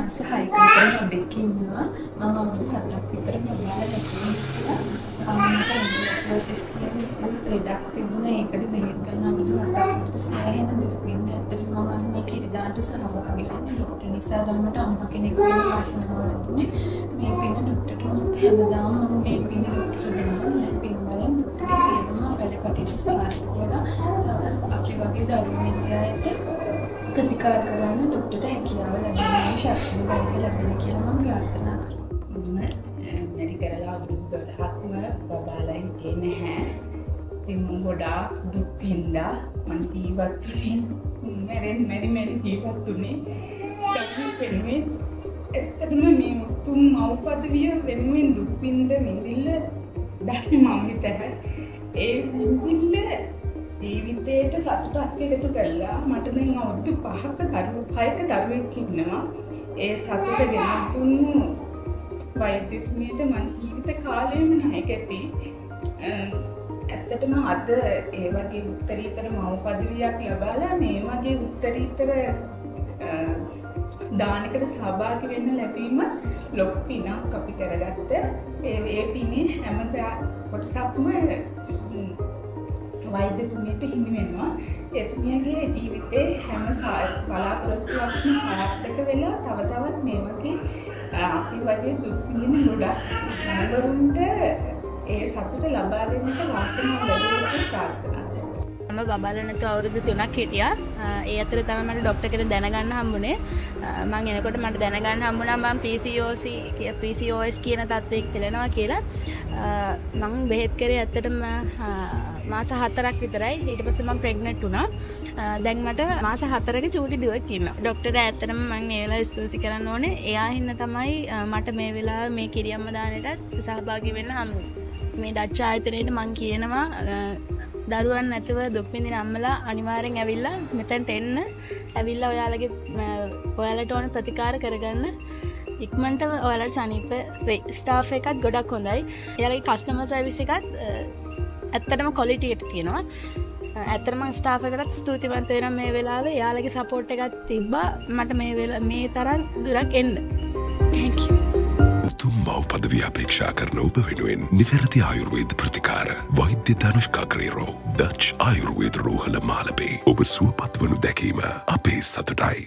මාස 6ක විතර බබෙක් ඉන්නවා. මම අවුරුදු 7ක් විතර බබාලා ගත්තා. මට ඉන්ඩෝමෙට්‍රියෝසිස් කියන ලෙඩක් තිබුණා. ඒකට බෙහෙත් ගන්න අවුරුදු 7ක් විතර සෑහෙන දුක් විඳ. ඇත්තටම මම අද මේ කිරිදාන්ට සහභාගී වෙන්නේ ડોක්ටර් නිසා තමයි අම්මා කෙනෙක් වෙන වාසනාව ලැබුණේ. මේ පින ડોක්ටර්ට හැමදාම මම මේ පින ડોක්ටර්ට දෙනවා. මේ පින් වලින් ડોක්ටර් සියලුම වැඩ කටයුතු සාර්ථක වෙලා තවත් අපි වගේ දරුවෝ විද්‍යාවට ප්‍රතිකාර කරන්න ડોක්ටර්ට හැකියාව ලැබෙන ශක්තිය ලැබෙන කියලා මම ප්‍රාර්ථනා කරනවා. මම වැඩි කරලා අවුරුදු 12ක්ම බබාලා හිටියේ නැහැ. ඉතින් මම ගොඩාක් දුක් විඳා මං ජීවත් වුණේ මැරෙන්න ජීවත් වුණේ. දැන් වෙනුවෙන් ඇත්තටම මේ මුතුන් මව් පදවිය වෙනුවෙන් දුක් විඳින්න දැක්කේ මම විතරයි. ඒ විඳින්න ජීවිතේට සතුටක් එකතු කළා. මට දැන් අවුරුදු 5ක දරුවෙක් ඉන්නවා. ඒ සතුට ගෙන දුන්නු වෛද්‍යතුමියට මං ජීවිත කාලෙම නායකති. ඇත්තටම අද ඒ වගේ උත්තරීතර මව් පදවියක් ලබාලා මේ වගේ උත්තරීතර දානකට සහභාගී වෙන්න ලැබීම ලොකු පිනක් අපි කරගත්ත. ඒ පිනේ හැමදා කොටසක්ම වෛද්‍යතුමියට හිමි වෙනවා. එතුමියගේ ජීවිතේ හැම බලාපොරොත්තුවක්ම සාර්ථක වෙලා තව තවත් මේ වගේ අපි වගේ දුක් විඳින ගොඩක් හැමවරුන්ට ඒ සතුට ලබා දෙන්නට වාසනාව ලැබෙන්න ප්‍රාර්ථනා කරනවා. මම බබාලා නැතු අවුරුදු 3ක් හිටියා. ඒ අතර තමයි මට ડોක්ටර් කෙනෙක් දැනගන්න හම්බුනේ. මම එනකොට මට දැනගන්න හම්බුණා මම PCOS කියන තත්ත්වයක තිරෙනවා කියලා. මම බෙහෙත් කරේ ඇත්තටම මාස 4ක් විතරයි. ඊට පස්සේ මම ප්‍රෙග්නන්ට් වුණා. දැන් මට මාස 4ක චූටි දුවක් ඉන්නවා. ડોක්ටර් ඇත්තටම මම මේ වෙලාවේ ස්තුති කරන්න ඕනේ. එයා හින්දා තමයි මට මේ වෙලාවේ මේ කිරියම්ම දානෙටත් සහභාගී වෙන්න හම්බුනේ. මේ ඩච් ආයතනයේට මම කියනවා දරුවන් නැතුව දුක් විඳින අම්මලා අනිවාර්යෙන් ඇවිල්ලා මෙතනට එන්න. ඇවිල්ලා ඔයාලට ඕන ප්‍රතිකාර කරගන්න. ඉක්මනට ඔයාලට සනීප වෙයි. ස්ටාෆ් එකත් ගොඩක් හොඳයි. එයාලගේ කස්ටමර් සර්විස් එකත් ඇත්තටම ක්වොලිටි එක තියෙනවා. ඇත්තටම ස්ටාෆ් එකටත් ස්තුතිවන්ත වෙනවා මේ වෙලාවේ. එයාලගේ සපෝට් එකක් තිබ්බා මට මේ තරම් දුරක් එන්න. Thank you. මව් පදවිය අපේක්ෂා කරන ඔබ වෙනුවෙන් නිවැරදි ආයුර්වේද ප්‍රතිකාර වෛද්‍ය ධනුෂ්කා ග්‍රේරෝ ඩච් ආයුර්වේද රෝහල මාලපේ ඔබ සුවපත් වනු දැකීම අපේ සතුටයි.